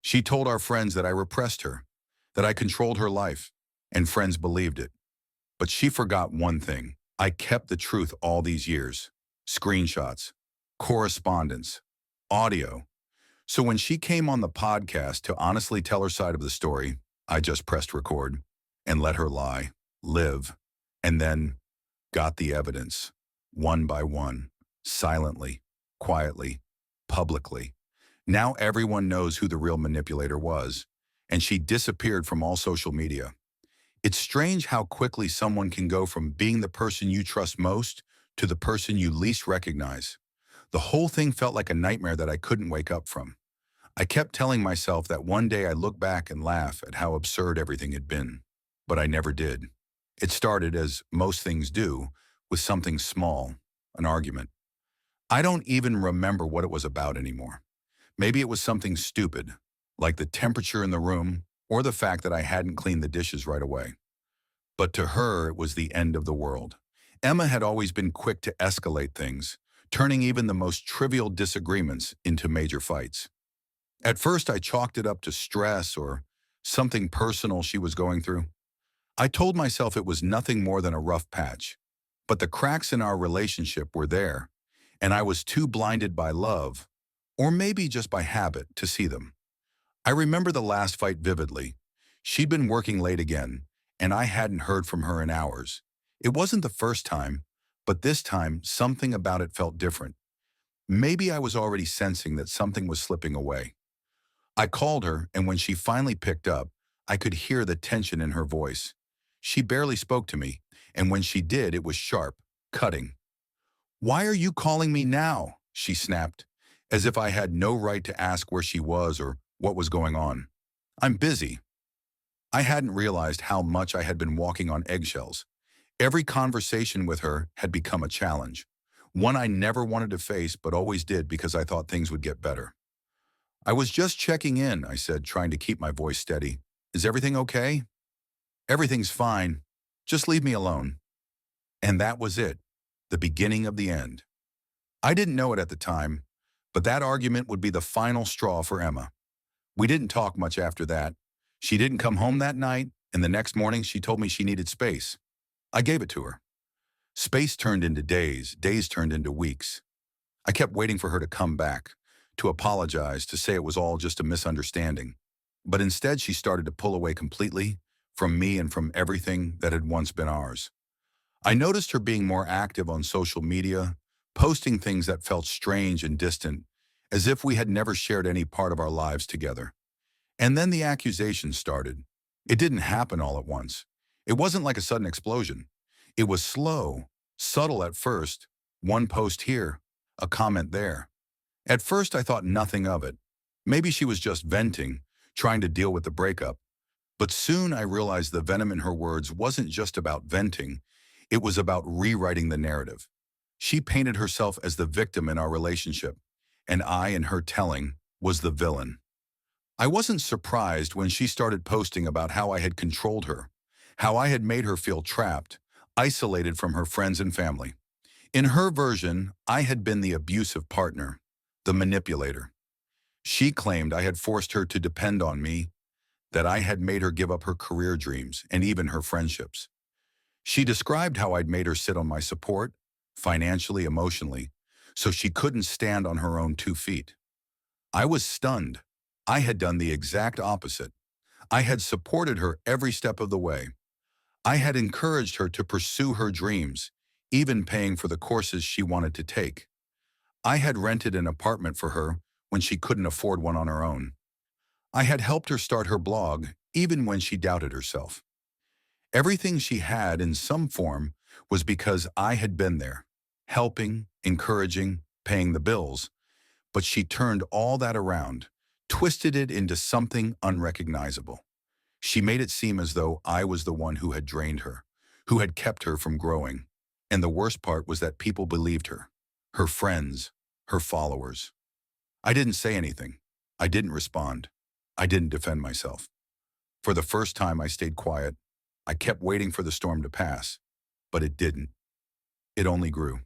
She told our friends that I repressed her, that I controlled her life, and friends believed it. But she forgot one thing. I kept the truth all these years. Screenshots, correspondence, audio. So when she came on the podcast to honestly tell her side of the story, I just pressed record and let her lie, live, and then got the evidence, one by one, silently, quietly, publicly. Now everyone knows who the real manipulator was, and she disappeared from all social media. It's strange how quickly someone can go from being the person you trust most to the person you least recognize. The whole thing felt like a nightmare that I couldn't wake up from. I kept telling myself that one day I'd look back and laugh at how absurd everything had been. But I never did. It started, as most things do, with something small, an argument. I don't even remember what it was about anymore. Maybe it was something stupid, like the temperature in the room or the fact that I hadn't cleaned the dishes right away. But to her, it was the end of the world. Emma had always been quick to escalate things, turning even the most trivial disagreements into major fights. At first, I chalked it up to stress or something personal she was going through. I told myself it was nothing more than a rough patch. But the cracks in our relationship were there, and I was too blinded by love, or maybe just by habit, to see them. I remember the last fight vividly. She'd been working late again, and I hadn't heard from her in hours. It wasn't the first time, but this time something about it felt different. Maybe I was already sensing that something was slipping away. I called her, and when she finally picked up, I could hear the tension in her voice. She barely spoke to me, and when she did, it was sharp, cutting. "Why are you calling me now?" she snapped, as if I had no right to ask where she was or what was going on. "I'm busy." I hadn't realized how much I had been walking on eggshells. Every conversation with her had become a challenge, one I never wanted to face but always did because I thought things would get better. "I was just checking in," I said, trying to keep my voice steady. "Is everything okay?" "Everything's fine. Just leave me alone." And that was it, the beginning of the end. I didn't know it at the time, but that argument would be the final straw for Emma. We didn't talk much after that. She didn't come home that night, and the next morning she told me she needed space. I gave it to her. Space turned into days, days turned into weeks. I kept waiting for her to come back, to apologize, to say it was all just a misunderstanding. But instead she started to pull away completely, from me and from everything that had once been ours. I noticed her being more active on social media, posting things that felt strange and distant, as if we had never shared any part of our lives together. And then the accusations started. It didn't happen all at once. It wasn't like a sudden explosion. It was slow, subtle at first, one post here, a comment there. At first I thought nothing of it. Maybe she was just venting, trying to deal with the breakup. But soon I realized the venom in her words wasn't just about venting, it was about rewriting the narrative. She painted herself as the victim in our relationship, and I, in her telling, was the villain. I wasn't surprised when she started posting about how I had controlled her, how I had made her feel trapped, isolated from her friends and family. In her version, I had been the abusive partner, the manipulator. She claimed I had forced her to depend on me, that I had made her give up her career dreams and even her friendships. She described how I'd made her sit on my support, financially, emotionally, so she couldn't stand on her own 2 feet. I was stunned. I had done the exact opposite. I had supported her every step of the way. I had encouraged her to pursue her dreams, even paying for the courses she wanted to take. I had rented an apartment for her when she couldn't afford one on her own. I had helped her start her blog, even when she doubted herself. Everything she had, in some form, was because I had been there, helping, encouraging, paying the bills. But she turned all that around, twisted it into something unrecognizable. She made it seem as though I was the one who had drained her, who had kept her from growing. And the worst part was that people believed her friends, her followers. I didn't say anything. I didn't respond. I didn't defend myself. For the first time, I stayed quiet. I kept waiting for the storm to pass, but it didn't. It only grew.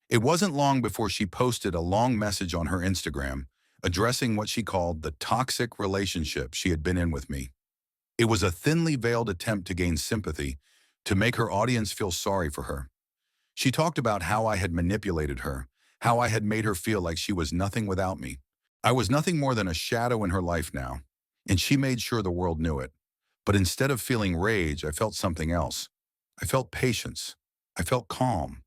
It wasn't long before she posted a long message on her Instagram, addressing what she called the toxic relationship she had been in with me. It was a thinly veiled attempt to gain sympathy, to make her audience feel sorry for her. She talked about how I had manipulated her, how I had made her feel like she was nothing without me. I was nothing more than a shadow in her life now, and she made sure the world knew it. But instead of feeling rage, I felt something else. I felt patience. I felt calm.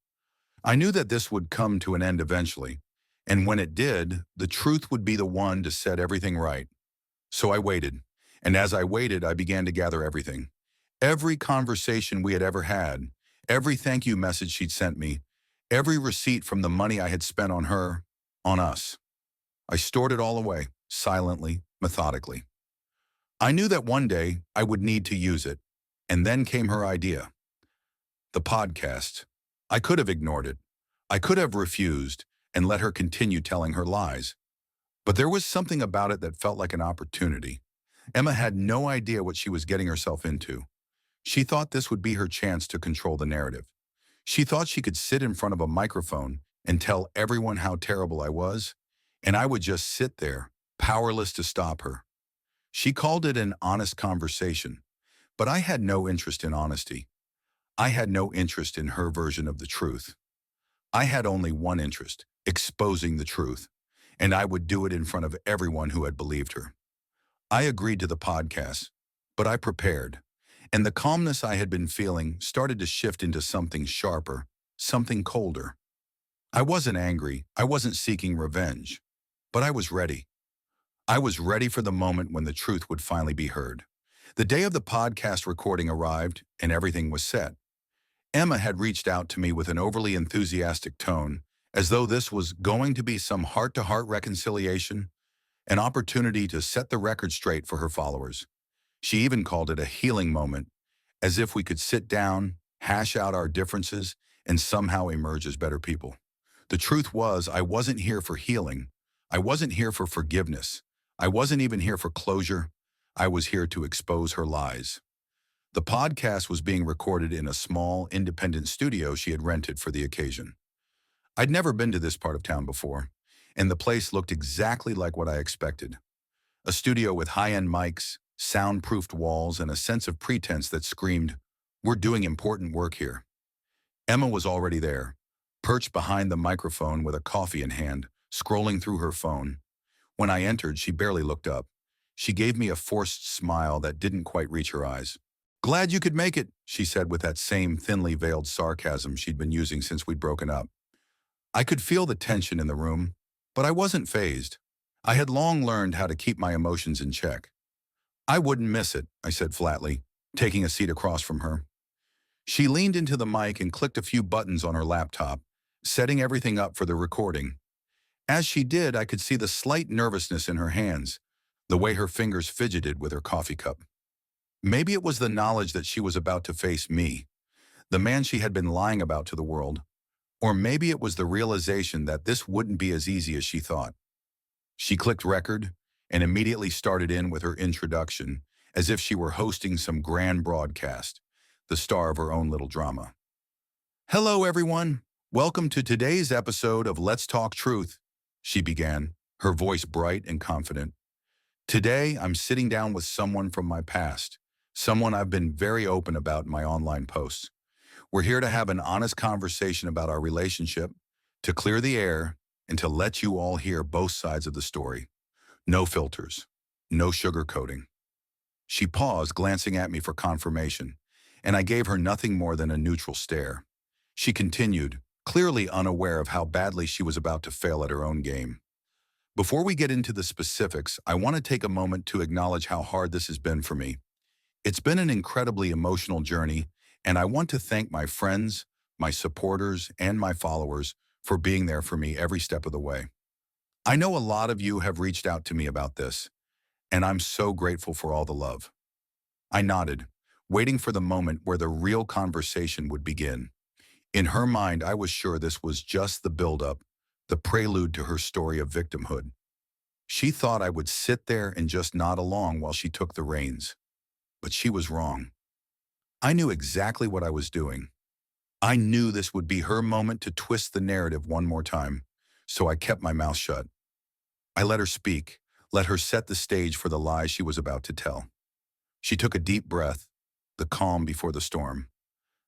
I knew that this would come to an end eventually, and when it did, the truth would be the one to set everything right. So I waited, and as I waited, I began to gather everything. Every conversation we had ever had, every thank you message she'd sent me, every receipt from the money I had spent on her, on us. I stored it all away, silently, methodically. I knew that one day I would need to use it, and then came her idea. The podcast. I could have ignored it. I could have refused and let her continue telling her lies. But there was something about it that felt like an opportunity. Emma had no idea what she was getting herself into. She thought this would be her chance to control the narrative. She thought she could sit in front of a microphone and tell everyone how terrible I was, and I would just sit there, powerless to stop her. She called it an honest conversation, but I had no interest in honesty. I had no interest in her version of the truth. I had only one interest, exposing the truth, and I would do it in front of everyone who had believed her. I agreed to the podcast, but I prepared, and the calmness I had been feeling started to shift into something sharper, something colder. I wasn't angry, I wasn't seeking revenge, but I was ready. I was ready for the moment when the truth would finally be heard. The day of the podcast recording arrived, and everything was set. Emma had reached out to me with an overly enthusiastic tone, as though this was going to be some heart-to-heart reconciliation, an opportunity to set the record straight for her followers. She even called it a healing moment, as if we could sit down, hash out our differences, and somehow emerge as better people. The truth was, I wasn't here for healing. I wasn't here for forgiveness. I wasn't even here for closure. I was here to expose her lies. The podcast was being recorded in a small, independent studio she had rented for the occasion. I'd never been to this part of town before, and the place looked exactly like what I expected. A studio with high-end mics, soundproofed walls, and a sense of pretense that screamed, "We're doing important work here." Emma was already there, perched behind the microphone with a coffee in hand, scrolling through her phone. When I entered, she barely looked up. She gave me a forced smile that didn't quite reach her eyes. "Glad you could make it," she said with that same thinly veiled sarcasm she'd been using since we'd broken up. I could feel the tension in the room, but I wasn't fazed. I had long learned how to keep my emotions in check. "I wouldn't miss it," I said flatly, taking a seat across from her. She leaned into the mic and clicked a few buttons on her laptop, setting everything up for the recording. As she did, I could see the slight nervousness in her hands, the way her fingers fidgeted with her coffee cup. Maybe it was the knowledge that she was about to face me, the man she had been lying about to the world, or maybe it was the realization that this wouldn't be as easy as she thought. She clicked record and immediately started in with her introduction, as if she were hosting some grand broadcast, the star of her own little drama. "Hello, everyone. Welcome to today's episode of Let's Talk Truth," she began, her voice bright and confident. "Today, I'm sitting down with someone from my past, someone I've been very open about in my online posts. We're here to have an honest conversation about our relationship, to clear the air, and to let you all hear both sides of the story. No filters, no sugarcoating." She paused, glancing at me for confirmation, and I gave her nothing more than a neutral stare. She continued, clearly unaware of how badly she was about to fail at her own game. "Before we get into the specifics, I want to take a moment to acknowledge how hard this has been for me. It's been an incredibly emotional journey, and I want to thank my friends, my supporters, and my followers for being there for me every step of the way. I know a lot of you have reached out to me about this, and I'm so grateful for all the love." I nodded, waiting for the moment where the real conversation would begin. In her mind, I was sure this was just the build-up, the prelude to her story of victimhood. She thought I would sit there and just nod along while she took the reins. But she was wrong. I knew exactly what I was doing. I knew this would be her moment to twist the narrative one more time, so I kept my mouth shut. I let her speak, let her set the stage for the lies she was about to tell. She took a deep breath, the calm before the storm.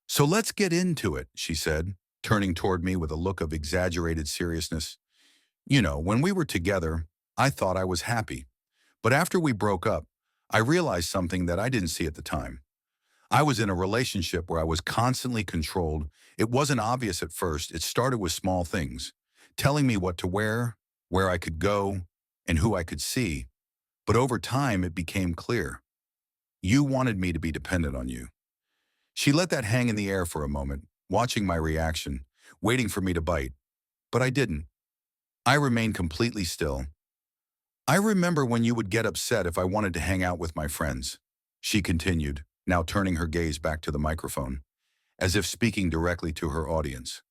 "So let's get into it," she said, turning toward me with a look of exaggerated seriousness. "You know, when we were together, I thought I was happy. But after we broke up, I realized something that I didn't see at the time. I was in a relationship where I was constantly controlled. It wasn't obvious at first. It started with small things, telling me what to wear, where I could go, and who I could see. But over time, it became clear. You wanted me to be dependent on you." She let that hang in the air for a moment, watching my reaction, waiting for me to bite. But I didn't. I remained completely still. "I remember when you would get upset if I wanted to hang out with my friends," she continued, now turning her gaze back to the microphone, as if speaking directly to her audience.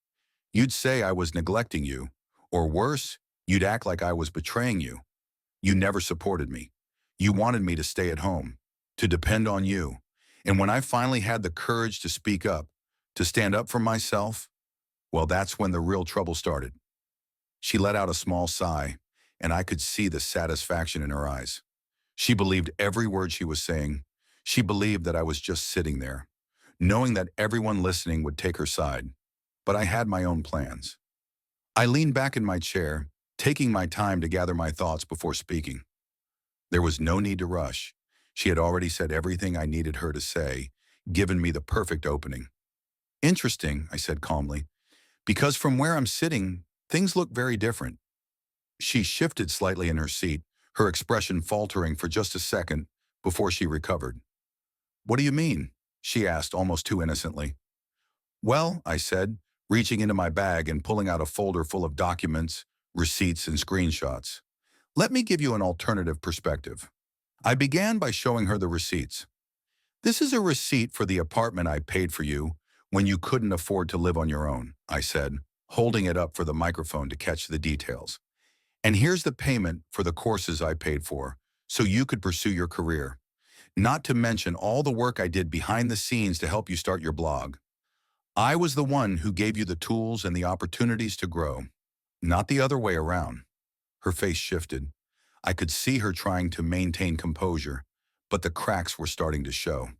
"You'd say I was neglecting you, or worse, you'd act like I was betraying you. You never supported me. You wanted me to stay at home, to depend on you. And when I finally had the courage to speak up, to stand up for myself, well, that's when the real trouble started." She let out a small sigh, and I could see the satisfaction in her eyes. She believed every word she was saying. She believed that I was just sitting there, knowing that everyone listening would take her side. But I had my own plans. I leaned back in my chair, taking my time to gather my thoughts before speaking. There was no need to rush. She had already said everything I needed her to say, given me the perfect opening. "Interesting," I said calmly, "because from where I'm sitting, things look very different." She shifted slightly in her seat, her expression faltering for just a second before she recovered. "What do you mean?" she asked almost too innocently. "Well," I said, reaching into my bag and pulling out a folder full of documents, receipts, and screenshots. "Let me give you an alternative perspective." I began by showing her the receipts. "This is a receipt for the apartment I paid for you when you couldn't afford to live on your own," I said, holding it up for the microphone to catch the details. "And here's the payment for the courses I paid for, so you could pursue your career. Not to mention all the work I did behind the scenes to help you start your blog. I was the one who gave you the tools and the opportunities to grow, not the other way around." Her face shifted. I could see her trying to maintain composure, but the cracks were starting to show.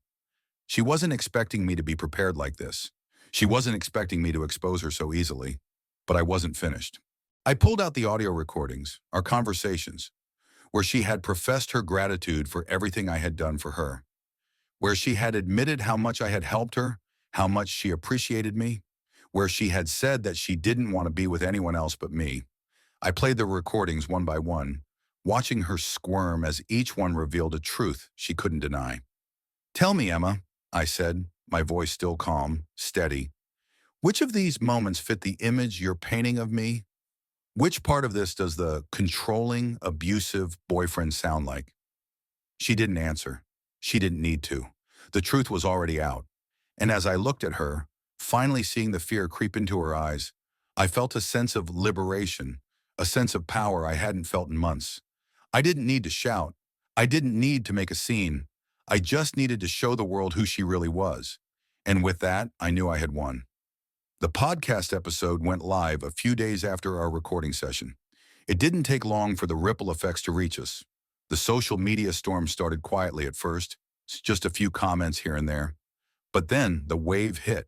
She wasn't expecting me to be prepared like this. She wasn't expecting me to expose her so easily, but I wasn't finished. I pulled out the audio recordings, our conversations, where she had professed her gratitude for everything I had done for her, where she had admitted how much I had helped her, how much she appreciated me, where she had said that she didn't want to be with anyone else but me. I played the recordings one by one, watching her squirm as each one revealed a truth she couldn't deny. "Tell me, Emma," I said, my voice still calm, steady, "which of these moments fit the image you're painting of me? Which part of this does the controlling, abusive boyfriend sound like?" She didn't answer. She didn't need to. The truth was already out. And as I looked at her, finally seeing the fear creep into her eyes, I felt a sense of liberation, a sense of power I hadn't felt in months. I didn't need to shout. I didn't need to make a scene. I just needed to show the world who she really was. And with that, I knew I had won. The podcast episode went live a few days after our recording session. It didn't take long for the ripple effects to reach us. The social media storm started quietly at first, just a few comments here and there. But then the wave hit.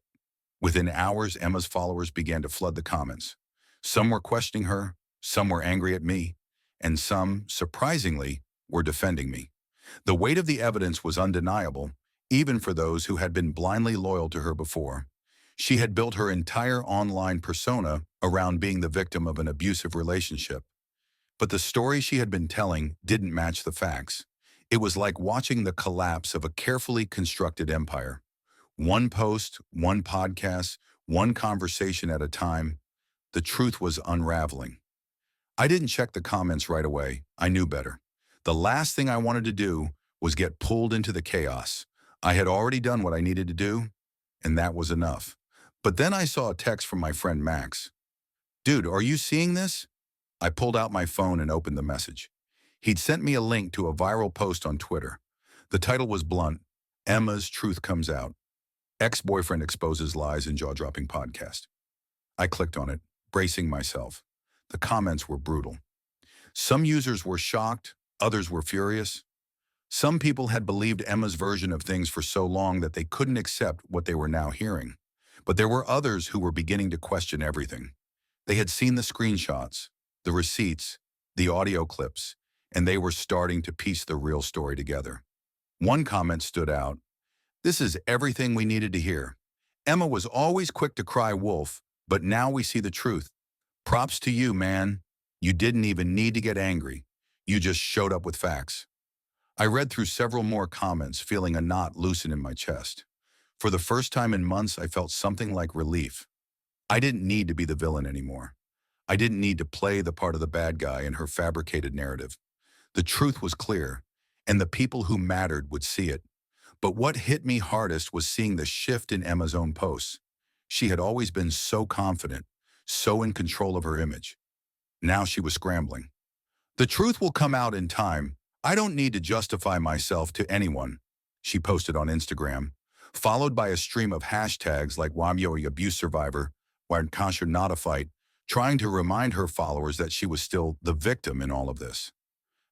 Within hours, Emma's followers began to flood the comments. Some were questioning her, some were angry at me, and some, surprisingly, were defending me. The weight of the evidence was undeniable, even for those who had been blindly loyal to her before. She had built her entire online persona around being the victim of an abusive relationship. But the story she had been telling didn't match the facts. It was like watching the collapse of a carefully constructed empire. One post, one podcast, one conversation at a time, the truth was unraveling. I didn't check the comments right away. I knew better. The last thing I wanted to do was get pulled into the chaos. I had already done what I needed to do, and that was enough. But then I saw a text from my friend Max. "Dude, are you seeing this?" I pulled out my phone and opened the message. He'd sent me a link to a viral post on Twitter. The title was blunt: "Emma's Truth Comes Out. Ex-boyfriend exposes lies in jaw-dropping podcast." I clicked on it, bracing myself. The comments were brutal. Some users were shocked, others were furious. Some people had believed Emma's version of things for so long that they couldn't accept what they were now hearing. But there were others who were beginning to question everything. They had seen the screenshots, the receipts, the audio clips, and they were starting to piece the real story together. One comment stood out. "This is everything we needed to hear. Emma was always quick to cry wolf, but now we see the truth. Props to you, man. You didn't even need to get angry. You just showed up with facts." I read through several more comments, feeling a knot loosen in my chest. For the first time in months, I felt something like relief. I didn't need to be the villain anymore. I didn't need to play the part of the bad guy in her fabricated narrative. The truth was clear, and the people who mattered would see it. But what hit me hardest was seeing the shift in Emma's own posts. She had always been so confident, so in control of her image. Now she was scrambling. "The truth will come out in time. I don't need to justify myself to anyone," she posted on Instagram, followed by a stream of hashtags like Wamyo abuse survivor, Warnkasha not a fight, trying to remind her followers that she was still the victim in all of this.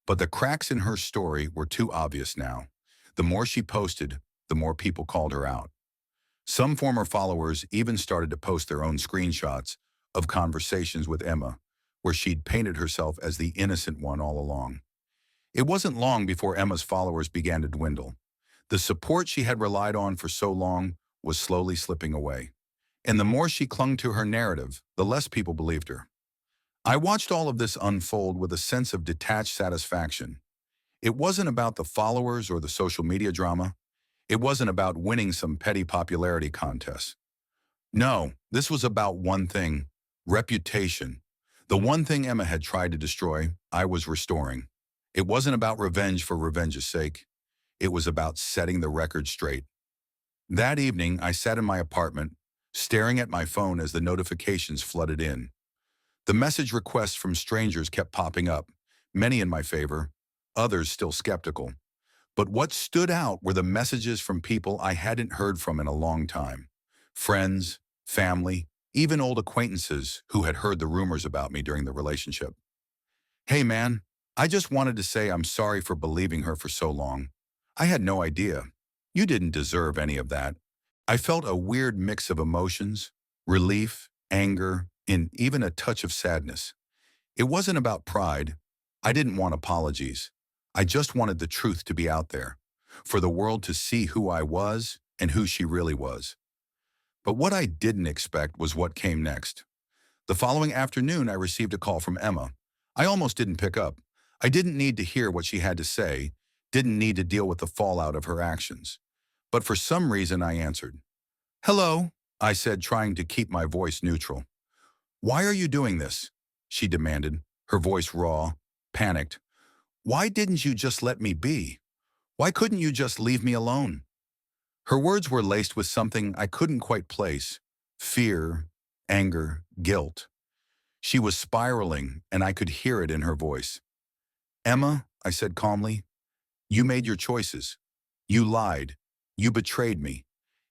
But the cracks in her story were too obvious now. The more she posted, the more people called her out. Some former followers even started to post their own screenshots of conversations with Emma, where she'd painted herself as the innocent one all along. It wasn't long before Emma's followers began to dwindle. The support she had relied on for so long was slowly slipping away. And the more she clung to her narrative, the less people believed her. I watched all of this unfold with a sense of detached satisfaction. It wasn't about the followers or the social media drama. It wasn't about winning some petty popularity contest. No, this was about one thing: reputation. The one thing Emma had tried to destroy, I was restoring. It wasn't about revenge for revenge's sake. It was about setting the record straight. That evening, I sat in my apartment, staring at my phone as the notifications flooded in. The message requests from strangers kept popping up, many in my favor, others still skeptical. But what stood out were the messages from people I hadn't heard from in a long time. Friends, family, even old acquaintances who had heard the rumors about me during the relationship. "Hey man, I just wanted to say I'm sorry for believing her for so long. I had no idea. You didn't deserve any of that." I felt a weird mix of emotions: relief, anger, and even a touch of sadness. It wasn't about pride. I didn't want apologies. I just wanted the truth to be out there, for the world to see who I was and who she really was. But what I didn't expect was what came next. The following afternoon, I received a call from Emma. I almost didn't pick up. I didn't need to hear what she had to say, didn't need to deal with the fallout of her actions. But for some reason, I answered. "Hello," I said, trying to keep my voice neutral. "Why are you doing this?" she demanded, her voice raw, panicked. "Why didn't you just let me be? Why couldn't you just leave me alone?" Her words were laced with something I couldn't quite place: fear, anger, guilt. She was spiraling, and I could hear it in her voice. "Emma," I said calmly, "you made your choices. You lied. You betrayed me.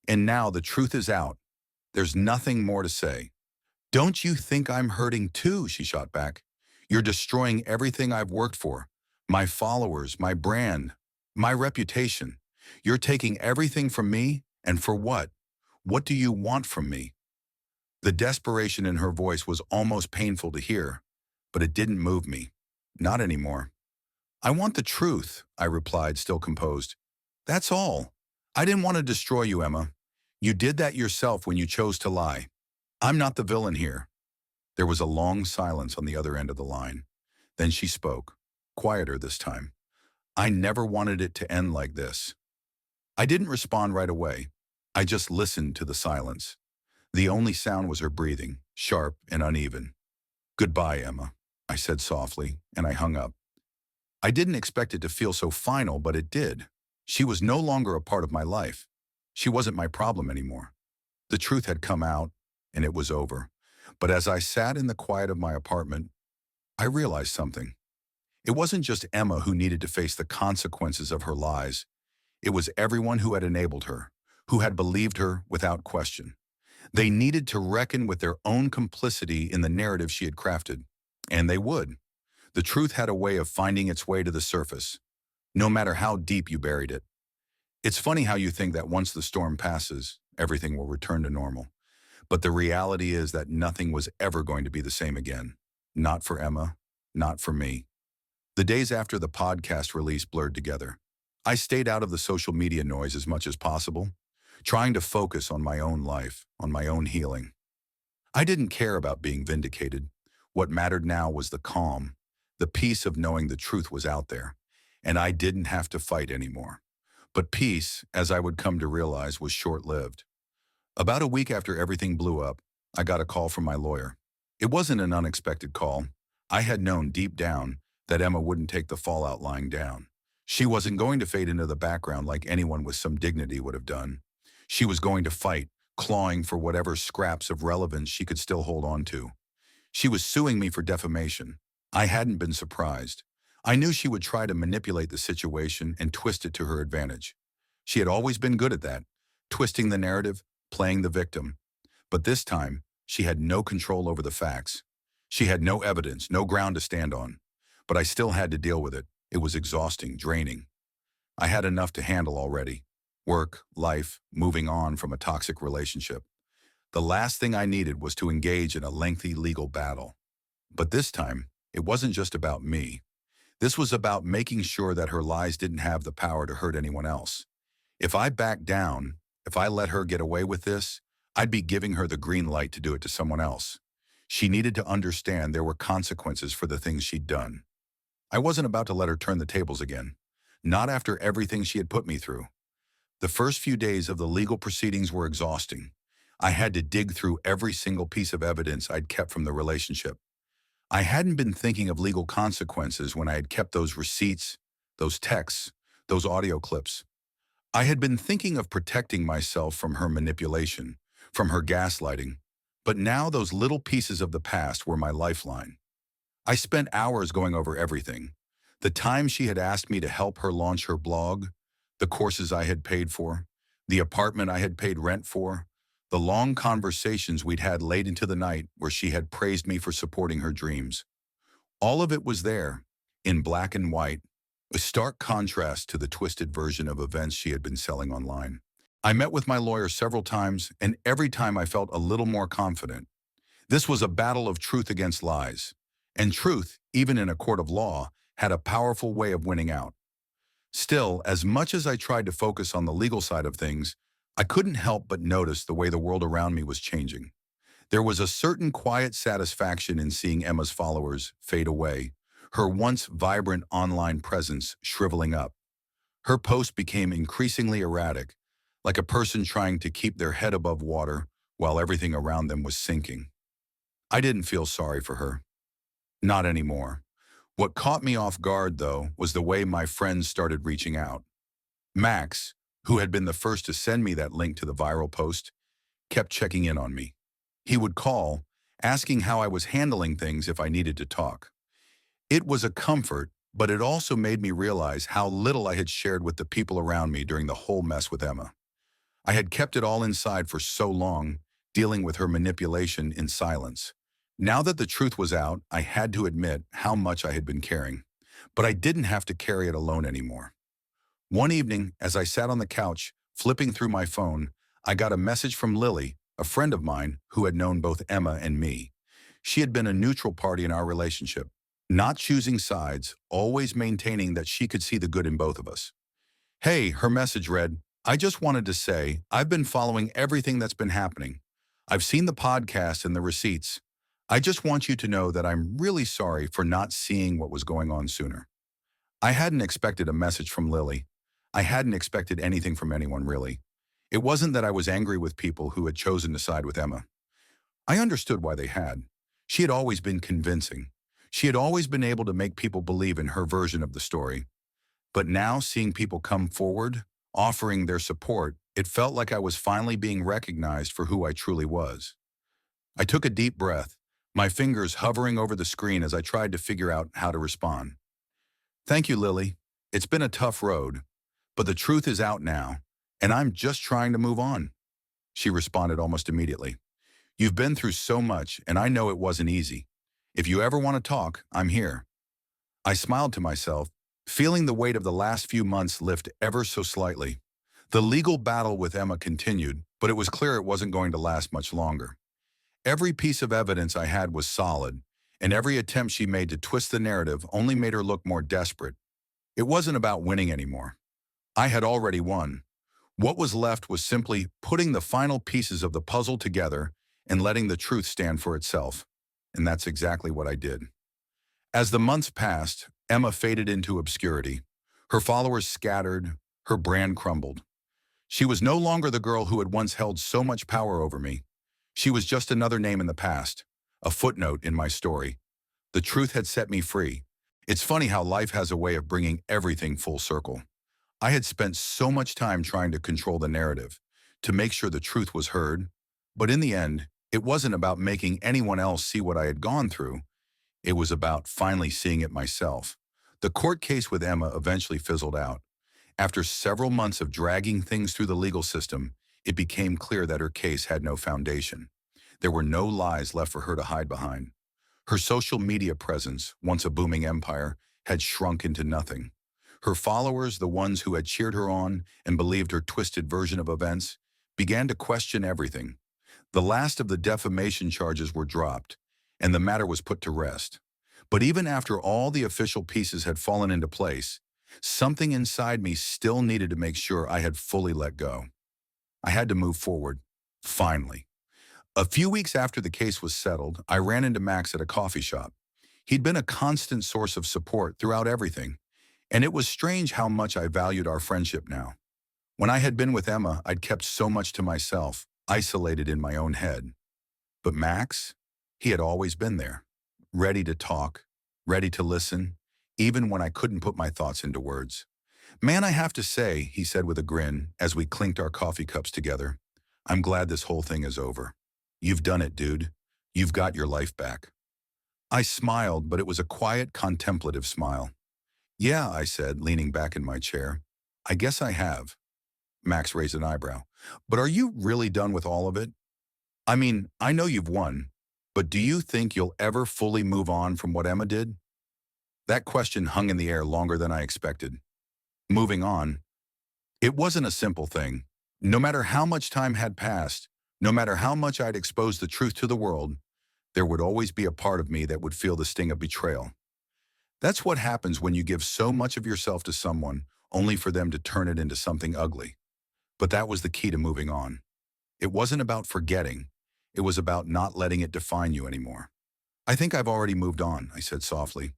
And now the truth is out. There's nothing more to say." "Don't you think I'm hurting too?" she shot back. "You're destroying everything I've worked for. My followers, my brand, my reputation. You're taking everything from me, and for what? What do you want from me?" The desperation in her voice was almost painful to hear, but it didn't move me. Not anymore. "I want the truth," I replied, still composed. "That's all. I didn't want to destroy you, Emma. You did that yourself when you chose to lie. I'm not the villain here." There was a long silence on the other end of the line. Then she spoke, quieter this time. "I never wanted it to end like this." I didn't respond right away. I just listened to the silence. The only sound was her breathing, sharp and uneven. "Goodbye, Emma," I said softly, and I hung up. I didn't expect it to feel so final, but it did. She was no longer a part of my life. She wasn't my problem anymore. The truth had come out, and it was over. But as I sat in the quiet of my apartment, I realized something. It wasn't just Emma who needed to face the consequences of her lies. It was everyone who had enabled her, who had believed her without question. They needed to reckon with their own complicity in the narrative she had crafted. And they would. The truth had a way of finding its way to the surface, no matter how deep you buried it. It's funny how you think that once the storm passes, everything will return to normal. But the reality is that nothing was ever going to be the same again. Not for Emma, not for me. The days after the podcast release blurred together. I stayed out of the social media noise as much as possible, trying to focus on my own life, on my own healing. I didn't care about being vindicated. What mattered now was the calm, the peace of knowing the truth was out there, and I didn't have to fight anymore. But peace, as I would come to realize, was short-lived. About a week after everything blew up, I got a call from my lawyer. It wasn't an unexpected call. I had known deep down that Emma wouldn't take the fallout lying down. She wasn't going to fade into the background like anyone with some dignity would have done. She was going to fight, clawing for whatever scraps of relevance she could still hold on to. She was suing me for defamation. I hadn't been surprised. I knew she would try to manipulate the situation and twist it to her advantage. She had always been good at that, twisting the narrative, playing the victim. But this time, she had no control over the facts. She had no evidence, no ground to stand on. But I still had to deal with it. It was exhausting, draining. I had enough to handle already. Work, life, moving on from a toxic relationship. The last thing I needed was to engage in a lengthy legal battle. But this time, it wasn't just about me. This was about making sure that her lies didn't have the power to hurt anyone else. If I backed down, if I let her get away with this, I'd be giving her the green light to do it to someone else. She needed to understand there were consequences for the things she'd done. I wasn't about to let her turn the tables again. Not after everything she had put me through. The first few days of the legal proceedings were exhausting. I had to dig through every single piece of evidence I'd kept from the relationship. I hadn't been thinking of legal consequences when I had kept those receipts, those texts, those audio clips. I had been thinking of protecting myself from her manipulation, from her gaslighting. But now those little pieces of the past were my lifeline. I spent hours going over everything. The time she had asked me to help her launch her blog, the courses I had paid for, the apartment I had paid rent for, the long conversations we'd had late into the night where she had praised me for supporting her dreams. All of it was there, in black and white, a stark contrast to the twisted version of events she had been selling online. I met with my lawyer several times, and every time I felt a little more confident. This was a battle of truth against lies. And truth, even in a court of law, had a powerful way of winning out. Still, as much as I tried to focus on the legal side of things, I couldn't help but notice the way the world around me was changing. There was a certain quiet satisfaction in seeing Emma's followers fade away, her once vibrant online presence shriveling up. Her posts became increasingly erratic, like a person trying to keep their head above water while everything around them was sinking. I didn't feel sorry for her. Not anymore. What caught me off guard, though, was the way my friends started reaching out. Max, who had been the first to send me that link to the viral post, kept checking in on me. He would call, asking how I was handling things if I needed to talk. It was a comfort, but it also made me realize how little I had shared with the people around me during the whole mess with Emma. I had kept it all inside for so long, dealing with her manipulation in silence. Now that the truth was out, I had to admit how much I had been carrying. But I didn't have to carry it alone anymore. One evening, as I sat on the couch, flipping through my phone, I got a message from Lily, a friend of mine who had known both Emma and me. She had been a neutral party in our relationship, not choosing sides, always maintaining that she could see the good in both of us. Hey, her message read, I just wanted to say, I've been following everything that's been happening. I've seen the podcast and the receipts. I just want you to know that I'm really sorry for not seeing what was going on sooner. I hadn't expected a message from Lily. I hadn't expected anything from anyone, really. It wasn't that I was angry with people who had chosen to side with Emma. I understood why they had. She had always been convincing. She had always been able to make people believe in her version of the story. But now, seeing people come forward, offering their support, it felt like I was finally being recognized for who I truly was. I took a deep breath, my fingers hovering over the screen as I tried to figure out how to respond. Thank you, Lily. It's been a tough road, but the truth is out now, and I'm just trying to move on. She responded almost immediately. You've been through so much, and I know it wasn't easy. If you ever want to talk, I'm here. I smiled to myself, feeling the weight of the last few months lift ever so slightly. The legal battle with Emma continued, but it was clear it wasn't going to last much longer. Every piece of evidence I had was solid, and every attempt she made to twist the narrative only made her look more desperate. It wasn't about winning anymore. I had already won. What was left was simply putting the final pieces of the puzzle together and letting the truth stand for itself. And that's exactly what I did. As the months passed, Emma faded into obscurity. Her followers scattered, her brand crumbled. She was no longer the girl who had once held so much power over me. She was just another name in the past, a footnote in my story. The truth had set me free. It's funny how life has a way of bringing everything full circle. I had spent so much time trying to control the narrative, to make sure the truth was heard, but in the end, it wasn't about making anyone else see what I had gone through. It was about finally seeing it myself. The court case with Emma eventually fizzled out. After several months of dragging things through the legal system, it became clear that her case had no foundation. There were no lies left for her to hide behind. Her social media presence, once a booming empire, had shrunk into nothing. Her followers, the ones who had cheered her on and believed her twisted version of events, began to question everything. The last of the defamation charges were dropped, and the matter was put to rest. But even after all the official pieces had fallen into place, something inside me still needed to make sure I had fully let go. I had to move forward, finally. A few weeks after the case was settled, I ran into Max at a coffee shop. He'd been a constant source of support throughout everything, and it was strange how much I valued our friendship now. When I had been with Emma, I'd kept so much to myself, isolated in my own head. But Max, he had always been there, ready to talk, ready to listen, even when I couldn't put my thoughts into words. "Man, I have to say," he said with a grin as we clinked our coffee cups together, "I'm glad this whole thing is over. You've done it, dude. You've got your life back." I smiled, but it was a quiet, contemplative smile. "Yeah," I said, leaning back in my chair. "I guess I have." Max raised an eyebrow. "But are you really done with all of it? I mean, I know you've won, but do you think you'll ever fully move on from what Emma did?" That question hung in the air longer than I expected. Moving on. It wasn't a simple thing. No matter how much time had passed, no matter how much I'd exposed the truth to the world, there would always be a part of me that would feel the sting of betrayal. That's what happens when you give so much of yourself to someone, only for them to turn it into something ugly. But that was the key to moving on. It wasn't about forgetting. It was about not letting it define you anymore. "I think I've already moved on," I said softly.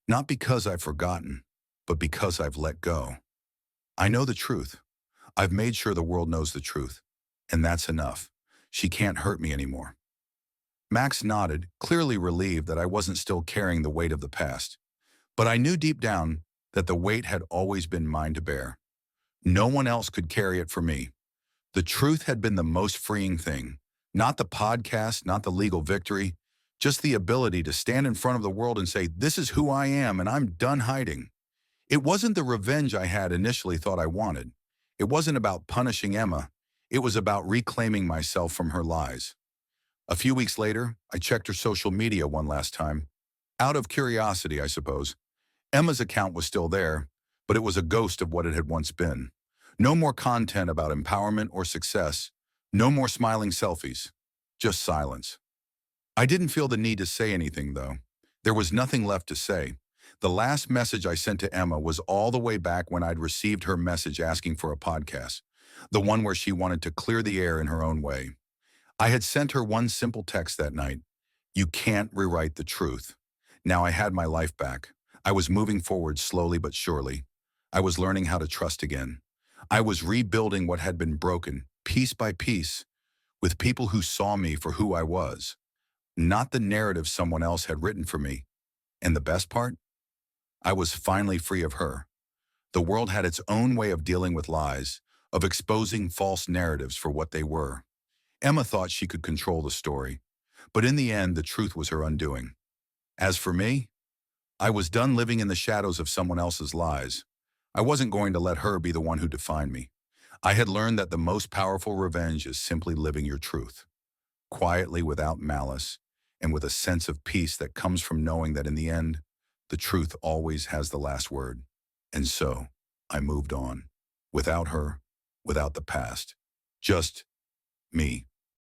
"Not because I've forgotten, but because I've let go. I know the truth. I've made sure the world knows the truth. And that's enough. She can't hurt me anymore." Max nodded, clearly relieved that I wasn't still carrying the weight of the past. But I knew deep down that the weight had always been mine to bear. No one else could carry it for me. The truth had been the most freeing thing. Not the podcast, not the legal victory, just the ability to stand in front of the world and say, "This is who I am and I'm done hiding." It wasn't the revenge I had initially thought I wanted. It wasn't about punishing Emma. It was about reclaiming myself from her lies. A few weeks later, I checked her social media one last time. Out of curiosity, I suppose. Emma's account was still there, but it was a ghost of what it had once been. No more content about empowerment or success. No more smiling selfies. Just silence. I didn't feel the need to say anything, though. There was nothing left to say. The last message I sent to Emma was all the way back when I'd received her message asking for a podcast, the one where she wanted to clear the air in her own way. I had sent her one simple text that night: "You can't rewrite the truth." Now I had my life back. I was moving forward slowly but surely. I was learning how to trust again. I was rebuilding what had been broken, piece by piece, with people who saw me for who I was, not the narrative someone else had written for me. And the best part? I was finally free of her. The world had its own way of dealing with lies, of exposing false narratives for what they were. Emma thought she could control the story, but in the end, the truth was her undoing. As for me, I was done living in the shadows of someone else's lies. I wasn't going to let her be the one who defined me. I had learned that the most powerful revenge is simply living your truth, quietly, without malice, and with a sense of peace that comes from knowing that in the end, The truth always has the last word. And so, I moved on. Without her, without the past. Just me.